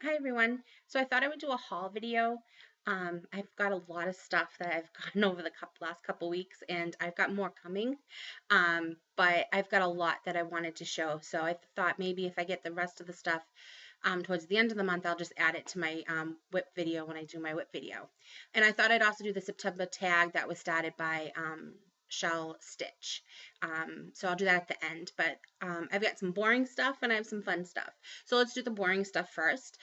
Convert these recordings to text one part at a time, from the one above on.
Hi everyone. So I thought I would do a haul video. I've got a lot of stuff that I've gotten over the last couple weeks, and I've got more coming. But I've got a lot that I wanted to show. So I thought maybe if I get the rest of the stuff towards the end of the month, I'll just add it to my whip video when I do my whip video. And I thought I'd also do the September tag that was started by Shell Stitch. So I'll do that at the end. But I've got some boring stuff and I have some fun stuff. So let's do the boring stuff first.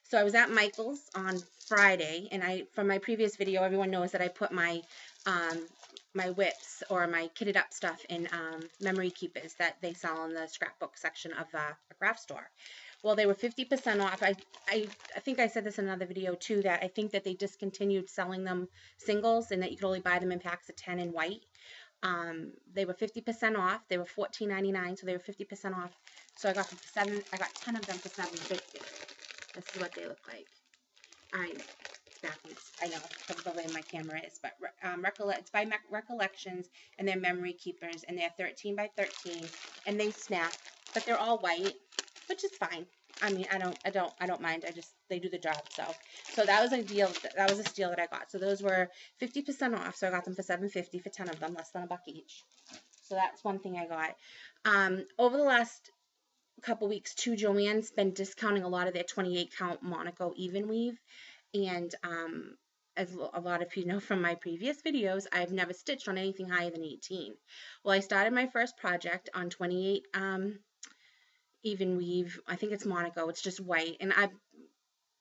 So I was at Michael's on Friday, and from my previous video, everyone knows that I put my whips or my kitted up stuff in memory keepers that they sell in the scrapbook section of a craft store. Well, they were 50% off. I think I said this in another video too, that I think that they discontinued selling them singles and that you could only buy them in packs of 10 in white. They were 50% off. They were $14.99, so they were 50% off. So I got them for I got 10 of them for $7.50. This is what they look like. Backwards. I know, because of the way my camera is, but it's by Recollections, and they're memory keepers, and they're 13 by 13, and they snap, but they're all white, which is fine. I mean, I don't mind. They do the job. So that was a deal. That was a steal that I got. So those were 50% off. So I got them for $7.50 for 10 of them, less than $1 each. So that's one thing I got. Over the last couple weeks too, Joann's been discounting a lot of their 28 count Monaco even weave, and as a lot of you know from my previous videos, I've never stitched on anything higher than 18. Well, I started my first project on 28 even weave. I think it's Monaco. It's just white, and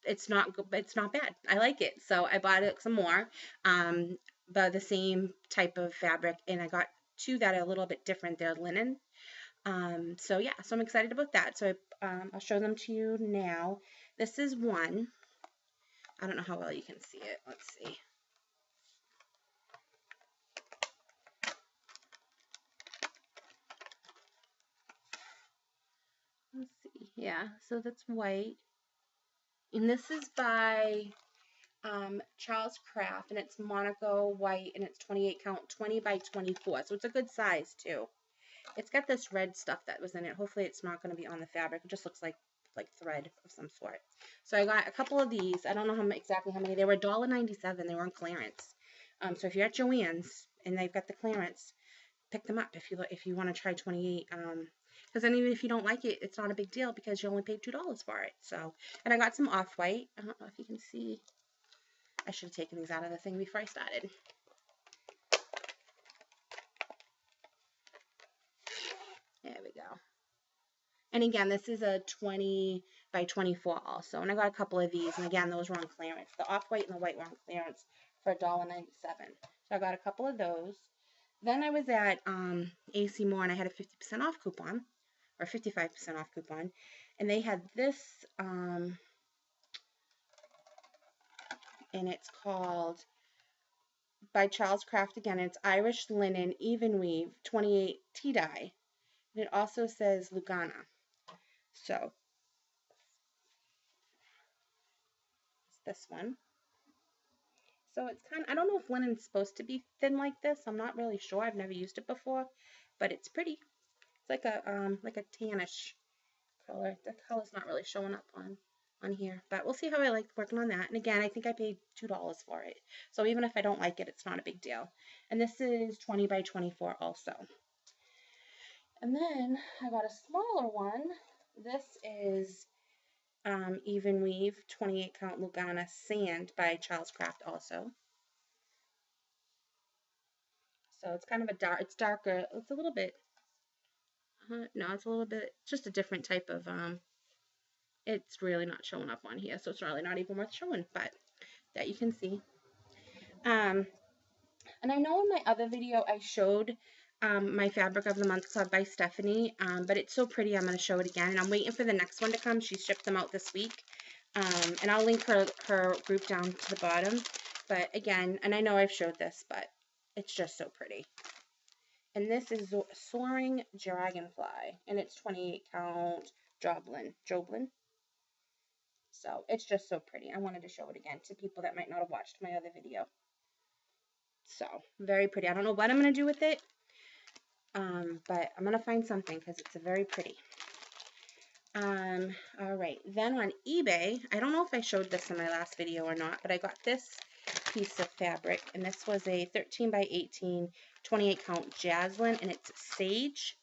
it's not bad. I like it, so I bought it some more, the same type of fabric, and I got two that are a little bit different. They're linen. So yeah, so I'm excited about that. So I'll show them to you now. This is one. I don't know how well you can see it. Let's see. Let's see. Yeah, so that's white. And this is by Charles Craft, and it's Monaco white, and it's 28 count, 20 by 24. So it's a good size too. It's got this red stuff that was in it. Hopefully it's not going to be on the fabric. It just looks like thread of some sort. So I got a couple of these. I don't know exactly how many. They were $1.97. They were on clearance. So if you're at Joann's and they've got the clearance, pick them up if you want to try 28. Because then even if you don't like it, it's not a big deal because you only paid $2 for it. So, and I got some off-white. I don't know if you can see. I should have taken these out of the thing before I started. There we go. And again, this is a 20 by 24 also. And I got a couple of these. And again, those were on clearance. The off-white and the white were on clearance for $1.97. So I got a couple of those. Then I was at AC Moore and I had a 50% off coupon. Or 55% off coupon. And they had this, and it's called by Charles Craft again. It's Irish Linen Even Weave 28 tea dye. And it also says Lugana. So this one. So it's I don't know if linen's supposed to be thin like this. I'm not really sure. I've never used it before, but it's pretty. It's like a tannish color. The color's not really showing up on here, but we'll see how I like working on that. And again, I think I paid $2 for it. So even if I don't like it, it's not a big deal. And this is 20 by 24 also. And then I got a smaller one. This is Even Weave 28 count Lugana Sand by Charles Craft also. So it's kind of it's darker. It's a little bit, no, it's a little bit, just a different type of, it's really not showing up on here. So it's really not even worth showing, but that you can see. And I know in my other video I showed my Fabric of the Month Club by Stephanie, but it's so pretty I'm going to show it again. And I'm waiting for the next one to come. She shipped them out this week. And I'll link her group down to the bottom. But again, and I know I've showed this, but it's just so pretty. And this is Soaring Dragonfly, and it's 28 count Joblin. So it's just so pretty. I wanted to show it again to people that might not have watched my other video. So very pretty. I don't know what I'm going to do with it, but I'm going to find something because it's very pretty. All right. Then on eBay, I don't know if I showed this in my last video or not, but I got this piece of fabric, and this was a 13 by 18, 28 count Jaslyn, and it's sage.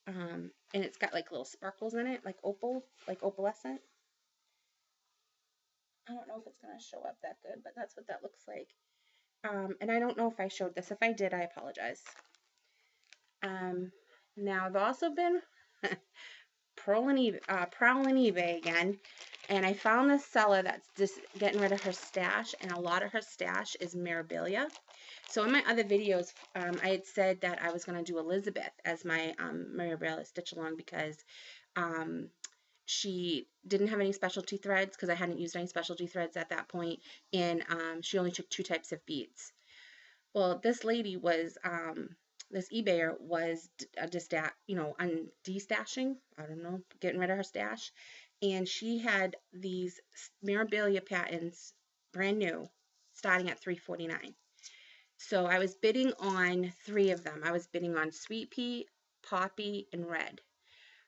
And it's got like little sparkles in it, like opal, like opalescent. I don't know if it's gonna show up that good, but that's what that looks like. And I don't know if I showed this. If I did, I apologize. Now I've also been prowling eBay again, and I found this seller that's just getting rid of her stash, and a lot of her stash is Mirabilia. So in my other videos, I had said that I was going to do Elizabeth as my Mirabilia stitch along because she didn't have any specialty threads because I hadn't used any specialty threads at that point, and she only took 2 types of beads. Well, this lady was this eBayer was destashing, I don't know, getting rid of her stash, and she had these Mirabilia patents, brand new, starting at $3.49. So I was bidding on 3 of them. I was bidding on Sweet Pea, Poppy, and Red.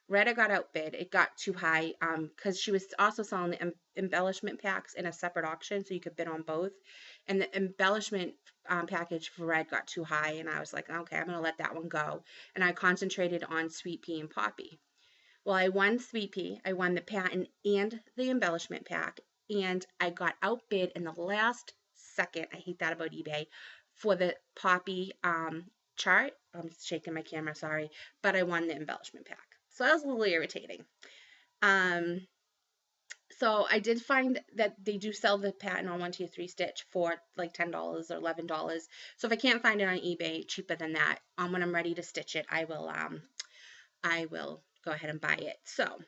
Red, I got outbid. It got too high because she was also selling the embellishment packs in a separate auction, so you could bid on both. And the embellishment package for Red got too high, and I was like, okay, I'm going to let that one go. And I concentrated on Sweet Pea and Poppy. Well, I won Sweet Pea. I won the patent and the embellishment pack, and I got outbid in the last second. I hate that about eBay for the Poppy chart. I'm shaking my camera, sorry, but I won the embellishment pack. So that was a little irritating. Um, so I did find that they do sell the patent on 1 2 3 stitch for like $10 or $11. So if I can't find it on eBay cheaper than that, when I'm ready to stitch it, I will go ahead and buy it. So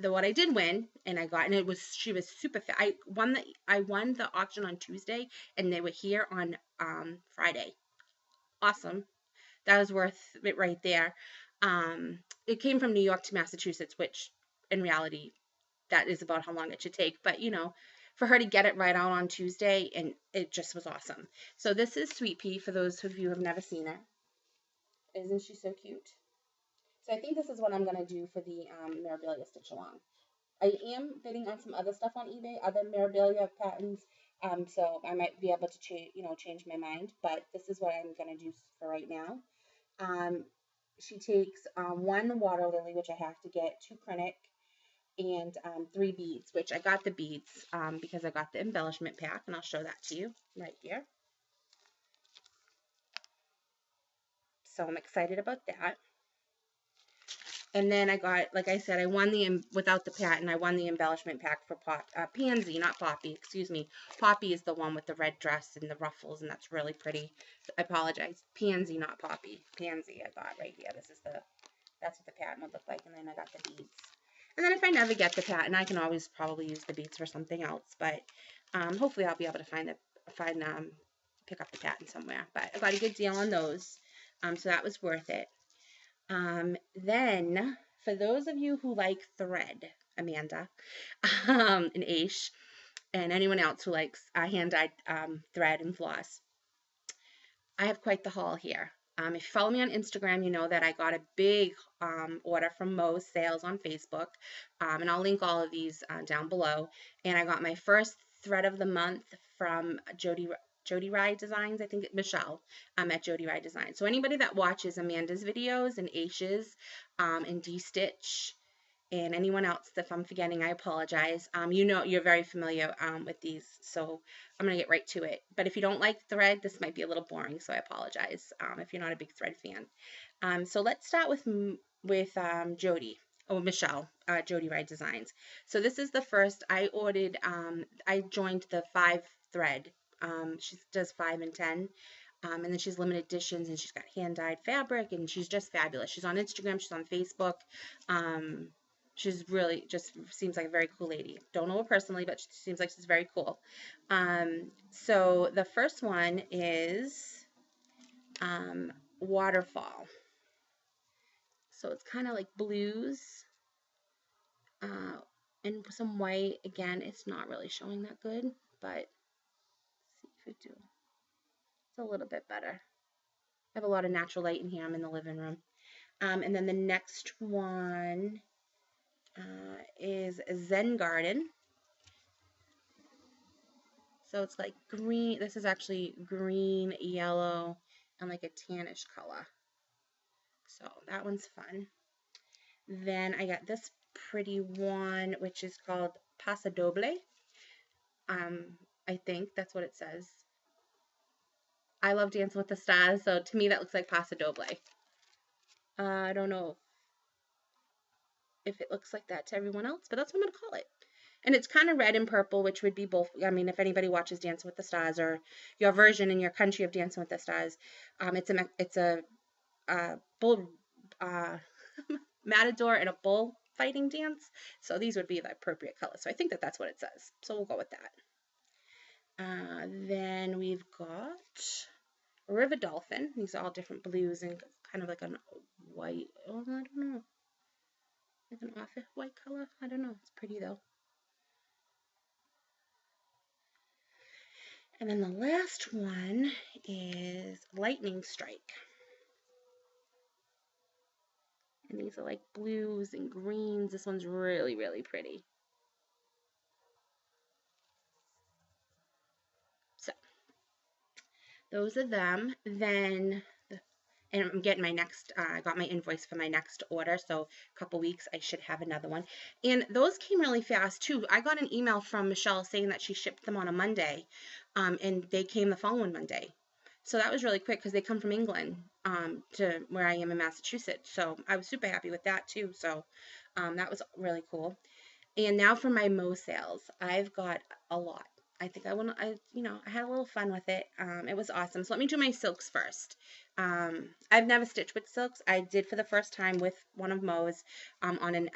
what I did win, and I got, and she was super fast. I won the auction on Tuesday, and they were here on Friday. Awesome. That was worth it right there. It came from New York to Massachusetts, which in reality, that is about how long it should take. But for her to get it right out on Tuesday, and it just was awesome. So this is Sweet Pea, for those of you who have never seen her. Isn't she so cute? So I think this is what I'm going to do for the Mirabilia Stitch Along. I am bidding on some other stuff on eBay, other Mirabilia patents, so I might be able to change my mind, but this is what I'm going to do for right now. She takes 1 water lily, which I have to get, 2 Kreinik, and 3 beads, which I got the beads because I got the embellishment pack, and I'll show that to you right here. So I'm excited about that. And then I got, like I said, I won without the patent, I won the embellishment pack for Pansy, not Poppy, excuse me. Poppy is the one with the red dress and the ruffles, and that's really pretty. I apologize. Pansy, not Poppy. Pansy, I got right here. That's what the patent would look like, and then I got the beads. And then if I never get the patent, I can always probably use the beads for something else, but hopefully I'll be able to pick up the patent somewhere. But I got a good deal on those, so that was worth it. Then, for those of you who like thread, Amanda, and Aish, and anyone else who likes hand-dyed thread and floss, I have quite the haul here. If you follow me on Instagram, you know that I got a big order from Mo's Sales on Facebook, and I'll link all of these down below. And I got my first thread of the month from Jody Rye Designs, I think Michelle at Jody Rye Designs. So anybody that watches Amanda's videos and Aish's and D-Stitch and anyone else, if I'm forgetting, I apologize. You're very familiar with these, so I'm going to get right to it. But if you don't like thread, this might be a little boring, so I apologize if you're not a big thread fan. So let's start with Jody. Oh, Michelle, Jody Rye Designs. So this is the first. I ordered, I joined the 5 thread. She does 5 and 10. And then she's limited editions, and she's got hand-dyed fabric, and she's just fabulous. She's on Instagram, she's on Facebook. She's really just seems like a very cool lady. Don't know her personally, but she seems like she's very cool. So the first one is Waterfall. So it's kind of like blues and some white. Again, it's not really showing that good, but see if we do. It's a little bit better. I have a lot of natural light in here. I'm in the living room. And then the next one, is Zen Garden. So it's like green. This is actually green, yellow, and like a tannish color. So that one's fun. Then I got this pretty one, which is called Paso Doble. I think that's what it says. I love Dancing with the Stars, so to me that looks like Paso Doble. I don't know if it looks like that to everyone else, but that's what I'm going to call it. And it's kind of red and purple, which would be both. I mean, if anybody watches Dancing with the Stars or your version in your country of Dancing with the Stars, it's a bull matador and a bull fighting dance. So these would be the appropriate colors. So I think that that's what it says. So we'll go with that. Then we've got River Dolphin. These are all different blues and kind of like a white. Oh, I don't know. Like an off white color. I don't know. It's pretty though. And then the last one is Lightning Strike. And these are like blues and greens. This one's really, really pretty. So those are them. Then, and I'm getting my next, I got my invoice for my next order. So a couple weeks, I should have another one. And those came really fast too. I got an email from Michelle saying that she shipped them on a Monday. And they came the following Monday. So that was really quick because they come from England to where I am in Massachusetts. So I was super happy with that too. So that was really cool. And now for my Mo sales, I've got a lot. I think I had a little fun with it. It was awesome. So let me do my silks first. I've never stitched with silks. I did for the first time with one of Mo's on an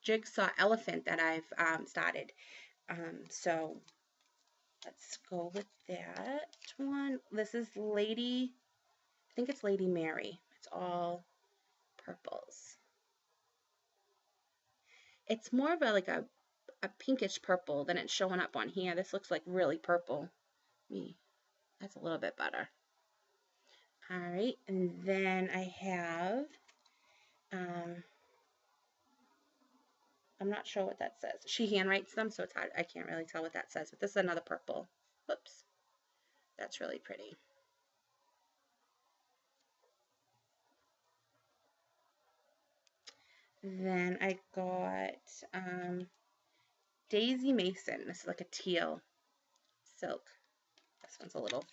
jigsaw elephant that I've started. So let's go with that one. This is I think it's Lady Mary. It's all purples. It's more of a pinkish purple than it's showing up on here. This looks like really purple. That's a little bit better. All right, and then I have, I'm not sure what that says. She handwrites them, so it's hard. I can't really tell what that says, but this is another purple. Whoops. That's really pretty. Then I got Daisy Mason. This is like a teal silk. This one's a little,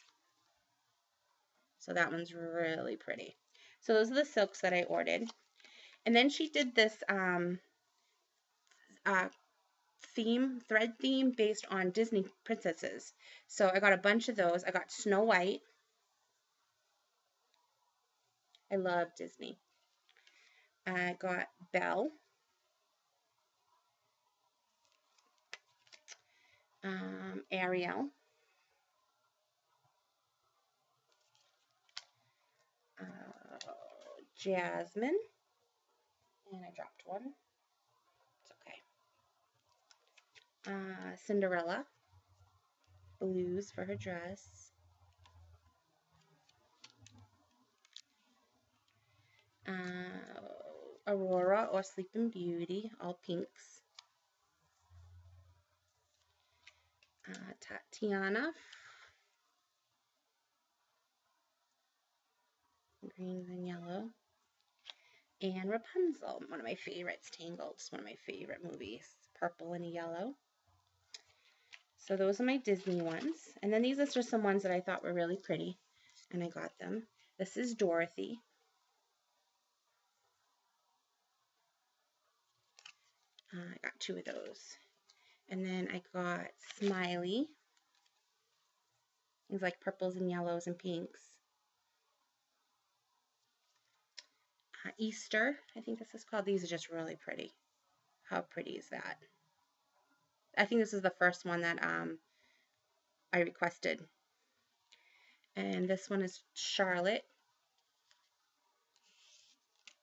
so that one's really pretty. So those are the silks that I ordered. And then she did this thread theme based on Disney princesses. So I got a bunch of those. I got Snow White. I love Disney. I got Belle. Ariel. Jasmine. And I dropped one. It's okay. Cinderella. Blues for her dress. Aurora or Sleeping Beauty, all pinks. Tatiana, green and yellow. And Rapunzel, one of my favorites, Tangled, one of my favorite movies, purple and yellow. So those are my Disney ones. And then these are just some ones that I thought were really pretty, and I got them. This is Dorothy. I got two of those. And then I got Smiley. Things like purples and yellows and pinks. Easter, I think this is called. These are just really pretty. How pretty is that? I think this is the first one that I requested. And this one is Charlotte.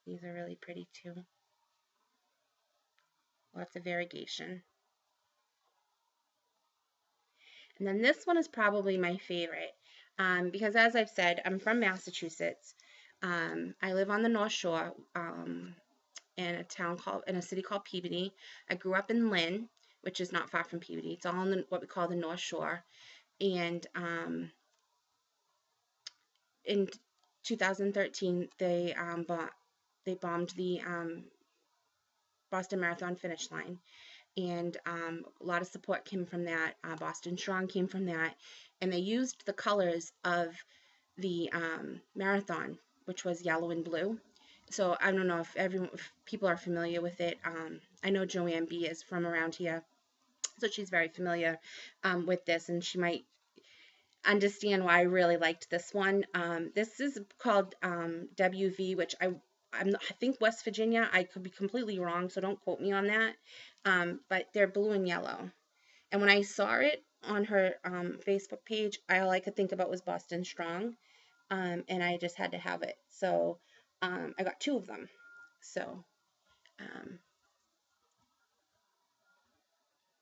These are really pretty too. Lots of variegation. And then this one is probably my favorite because, as I've said, I'm from Massachusetts. I live on the North Shore. in a city called Peabody. I grew up in Lynn, which is not far from Peabody. It's all on what we call the North Shore. And in 2013, they bombed the Boston Marathon finish line, and a lot of support came from that. Boston Strong came from that, and they used the colors of the marathon, which was yellow and blue. So I don't know if people are familiar with it. I know Joanne B is from around here, so she's very familiar with this, and she might understand why I really liked this one. This is called WV, which I think West Virginia. I could be completely wrong, so don't quote me on that. But they're blue and yellow. And when I saw it on her Facebook page, all I could think about was Boston Strong, and I just had to have it. So I got 2 of them. So um,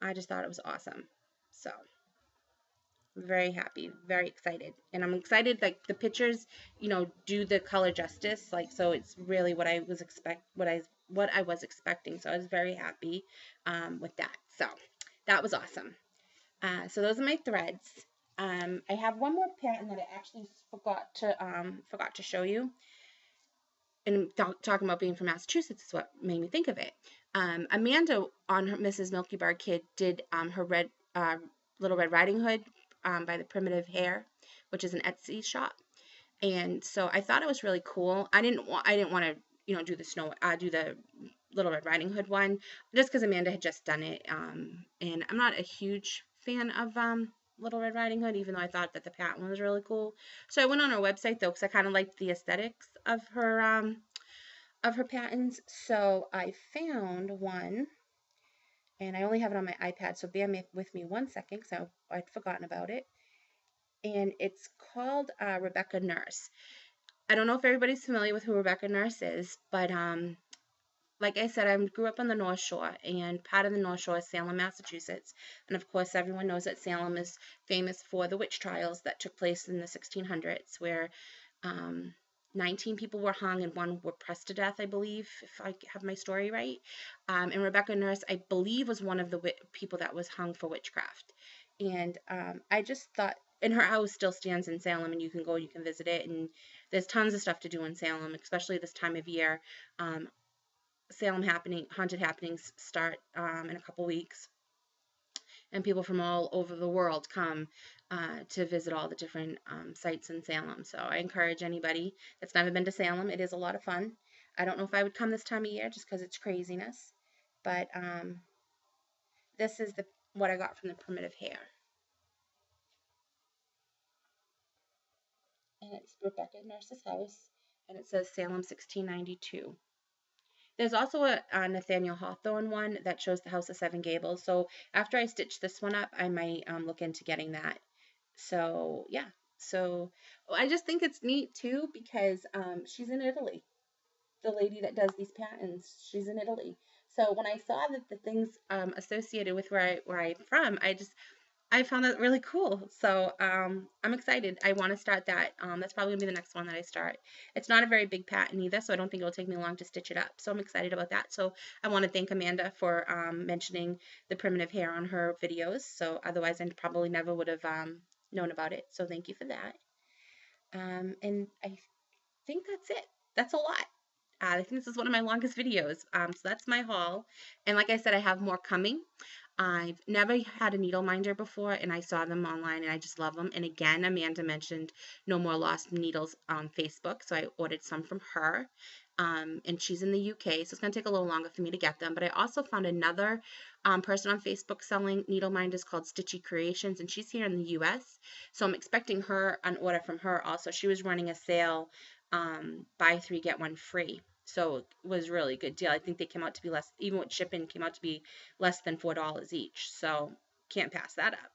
I just thought it was awesome. So very happy, very excited, and I'm excited. Like the pictures, do the color justice. Like so, it's really what I was expecting. So I was very happy with that. So that was awesome. So those are my threads. I have one more pattern that I actually forgot to show you. And talking about being from Massachusetts is what made me think of it. Amanda on her Mrs. Milky Bar Kid did her Little Red Riding Hood by the Primitive Hair, which is an Etsy shop. And so I thought it was really cool. I didn't want to do the Little Red Riding Hood one just because Amanda had just done it. And I'm not a huge fan of Little Red Riding Hood, even though I thought that the pattern was really cool. So I went on her website though, because I kind of liked the aesthetics of her patterns. So I found one, and I only have it on my iPad, so bear with me 1 second, because I'd forgotten about it. And it's called Rebecca Nurse. I don't know if everybody's familiar with who Rebecca Nurse is, but like I said, I grew up on the North Shore, and part of the North Shore is Salem, Massachusetts. And of course, everyone knows that Salem is famous for the witch trials that took place in the 1600s, where 19 people were hung and 1 were pressed to death, I believe, if I have my story right. And Rebecca Nurse, I believe, was one of the people that was hung for witchcraft. And I just thought, and her house still stands in Salem, and you can visit it, and there's tons of stuff to do in Salem, especially this time of year. Salem haunted happenings start in a couple weeks, and people from all over the world come to visit all the different sites in Salem. So I encourage anybody that's never been to Salem. It is a lot of fun. I don't know if I would come this time of year just because it's craziness, but this is what I got from the Primitive Hair, and it's Rebecca Nurse's house, and it says Salem 1692. There's also a Nathaniel Hawthorne one that shows the House of Seven Gables. So after I stitch this one up, I might look into getting that. So yeah. So I just think it's neat too because she's in Italy. The lady that does these patterns, she's in Italy. So when I saw that the things associated with where I'm from, I found that really cool. So I'm excited. I want to start that. That's probably going to be the next one that I start. It's not a very big pattern either, so I don't think it'll take me long to stitch it up. So I'm excited about that. So I want to thank Amanda for mentioning the Primitive Hair on her videos. So otherwise I probably never would have known about it. So thank you for that. And I think that's it. That's a lot. I think this is one of my longest videos. So that's my haul. And like I said, I have more coming. I've never had a needle minder before, and I saw them online, and I just love them. And again, Amanda mentioned No More Lost Needles on Facebook, so I ordered some from her. And she's in the UK, so it's going to take a little longer for me to get them. But I also found another person on Facebook selling needle minders called Stitchy Creations, and she's here in the US. So I'm expecting an order from her also. She was running a sale, buy 3, get 1 free. So it was a really good deal. I think they came out to be less, even with shipping, came out to be less than $4 each. So can't pass that up.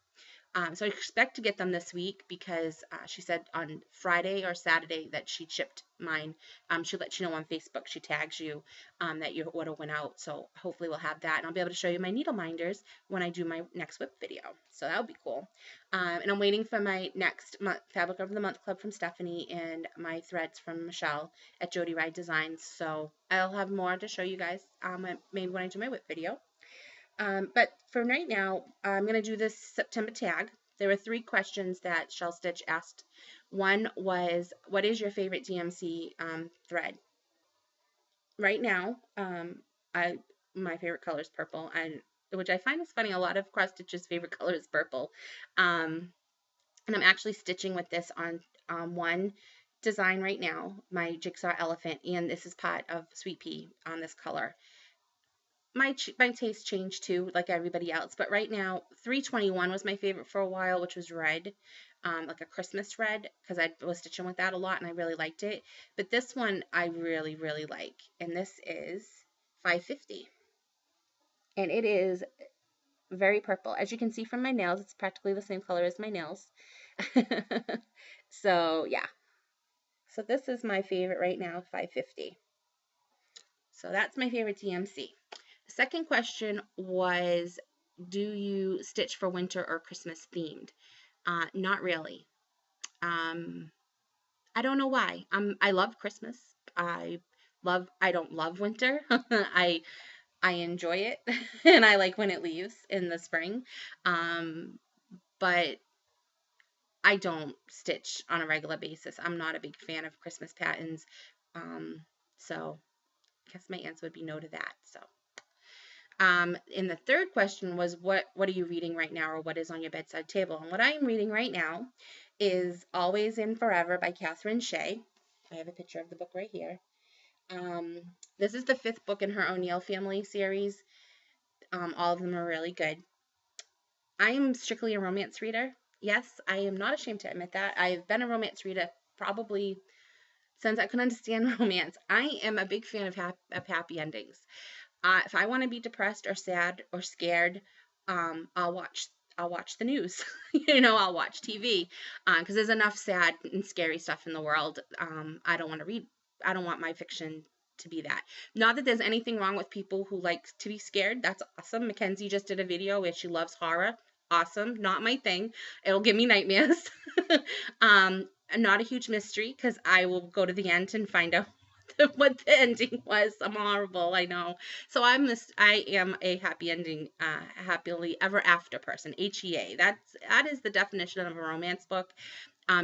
So I expect to get them this week because she said on Friday or Saturday that she shipped mine. She'll let you know on Facebook. She tags you that your order went out. So hopefully we'll have that, and I'll be able to show you my needle minders when I do my next WIP video. So that would be cool. And I'm waiting for my next Fabric of the Month Club from Stephanie and my threads from Michelle at Jody Ride Designs. So I'll have more to show you guys maybe when I do my WIP video. But for right now, I'm going to do this September tag. There were 3 questions that Shell Stitch asked. One was, what is your favorite DMC thread? Right now, my favorite color is purple, and which I find is funny. A lot of cross stitches' favorite color is purple. And I'm actually stitching with this on one design right now, my Jigsaw Elephant, and this is part of Sweet Pea on this color. My taste changed too, like everybody else. But right now, 321 was my favorite for a while, which was red, like a Christmas red, because I was stitching with that a lot and I really liked it. But this one I really, really like, and this is 550. And it is very purple. As you can see from my nails, it's practically the same color as my nails. So yeah. So this is my favorite right now, 550. So that's my favorite DMC. The second question was, do you stitch for winter or Christmas themed? Not really. I don't know why. I love Christmas. I don't love winter. I enjoy it and I like when it leaves in the spring. But I don't stitch on a regular basis. I'm not a big fan of Christmas patterns. So I guess my answer would be no to that. So and the third question was, what are you reading right now, or what is on your bedside table? And what I am reading right now is Always and Forever by Catherine Shea. I have a picture of the book right here. This is the 5th book in her O'Neill family series. All of them are really good. I am strictly a romance reader. Yes, I am not ashamed to admit that. I've been a romance reader probably since I could understand romance. I am a big fan of happy endings. If I want to be depressed or sad or scared, I'll watch the news. I'll watch TV because there's enough sad and scary stuff in the world. I don't want to read. I don't want my fiction to be that. Not that there's anything wrong with people who like to be scared. That's awesome. Mackenzie just did a video where she loves horror. Awesome. Not my thing. It'll give me nightmares. Not a huge mystery because I will go to the end and find out what the ending was. I'm horrible, I know. So I am a happy ending, happily ever after person. HEA. That is the definition of a romance book.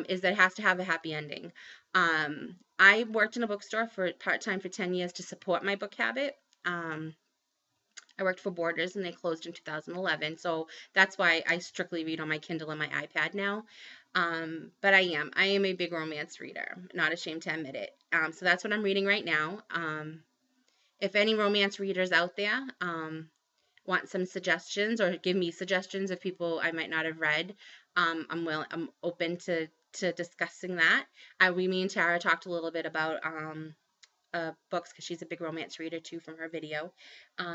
Is that it has to have a happy ending. I worked in a bookstore for part-time for 10 years to support my book habit. I worked for Borders and they closed in 2011. So that's why I strictly read on my Kindle and my iPad now. But I am a big romance reader, not ashamed to admit it. So that's what I'm reading right now. If any romance readers out there want some suggestions or give me suggestions of people I might not have read, I'm open to discussing that. Me and Tara talked a little bit about books because she's a big romance reader too from her video.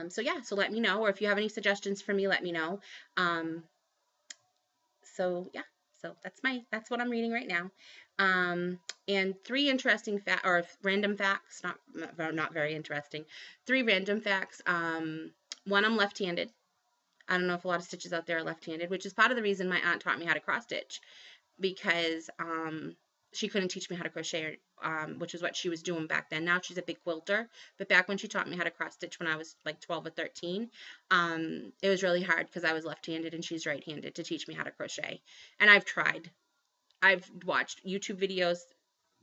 So yeah, so let me know, or if you have any suggestions for me, let me know. So yeah, so that's what I'm reading right now. And 3 interesting random facts, not very interesting. 3 random facts. One, I'm left-handed. I don't know if a lot of stitches out there are left-handed, which is part of the reason my aunt taught me how to cross stitch, because she couldn't teach me how to crochet, which is what she was doing back then. Now she's a big quilter, but back when she taught me how to cross stitch when I was like 12 or 13, it was really hard because I was left-handed and she's right-handed to teach me how to crochet. And I've tried. I've watched YouTube videos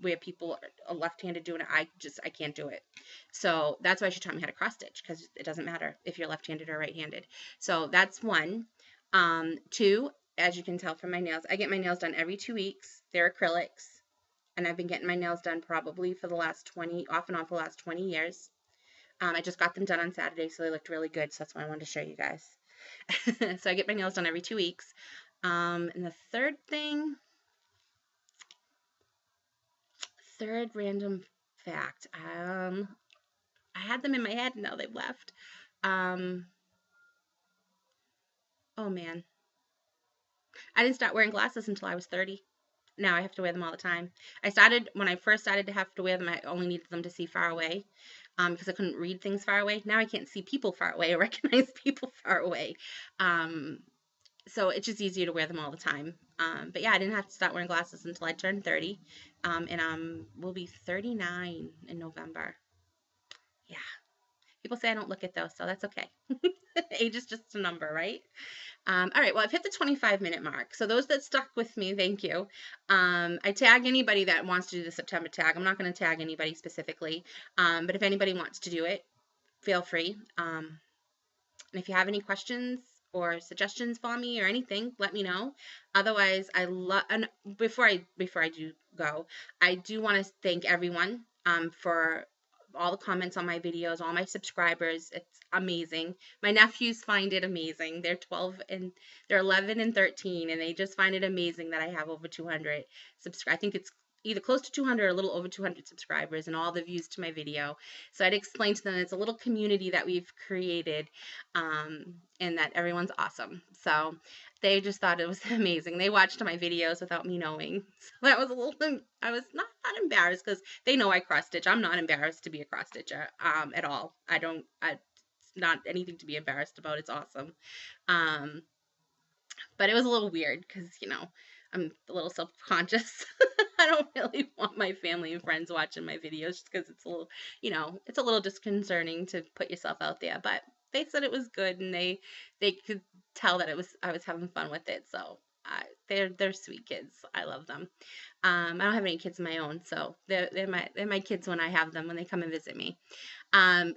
where people are left-handed doing it. I can't do it. So that's why she taught me how to cross stitch, because it doesn't matter if you're left-handed or right-handed. So that's 1. 2, as you can tell from my nails, I get my nails done every 2 weeks. They're acrylics, and I've been getting my nails done probably for the last 20, off and on for the last 20 years. I just got them done on Saturday, so they looked really good, so that's why I wanted to show you guys. So I get my nails done every 2 weeks. And the third random fact, I had them in my head and now they've left. Oh man. I didn't start wearing glasses until I was 30. Now I have to wear them all the time. When I first started to have to wear them, I only needed them to see far away, because I couldn't read things far away. Now I can't see people far away or recognize people far away. Um, so it's just easier to wear them all the time. But yeah, I didn't have to start wearing glasses until I turned 30. And will be 39 in November. Yeah. People say I don't look it though, so that's okay. Age is just a number, right? All right, well, I've hit the 25-minute mark. So those that stuck with me, thank you. I tag anybody that wants to do the September tag. I'm not going to tag anybody specifically, but if anybody wants to do it, feel free. And if you have any questions or suggestions for me or anything, let me know. Otherwise, and before I do go, I do want to thank everyone for all the comments on my videos, all my subscribers. It's amazing. My nephews find it amazing. They're 11 and 13, and they just find it amazing that I have over 200 subscribers. I think it's either close to 200 or a little over 200 subscribers and all the views to my video. So I'd explain to them it's a little community that we've created, and that everyone's awesome. So they just thought it was amazing. They watched my videos without me knowing. So that was I was not embarrassed because they know I cross stitch. I'm not embarrassed to be a cross stitcher at all. It's not anything to be embarrassed about. It's awesome. Um, but it was a little weird because, I'm a little self-conscious. I don't really want my family and friends watching my videos just because it's a little, it's a little disconcerting to put yourself out there. But they said it was good, and they could tell that I was having fun with it. So they're sweet kids. I love them. I don't have any kids of my own, so they're my kids when I have them, when they come and visit me.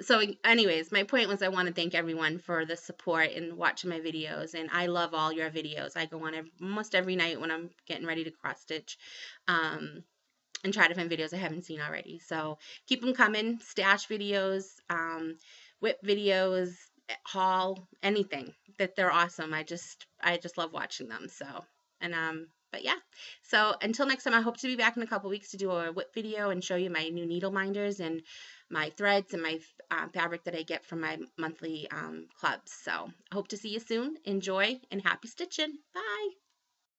So anyways, my point was I want to thank everyone for the support and watching my videos, and I love all your videos. I go on almost every night when I'm getting ready to cross stitch, and try to find videos I haven't seen already. So keep them coming. Stash videos, whip videos, haul, anything. That they're awesome. I just love watching them. So, and but yeah. So until next time, I hope to be back in a couple weeks to do a whip video and show you my new needle minders and my threads and my fabric that I get from my monthly clubs. So I hope to see you soon. Enjoy and happy stitching. Bye.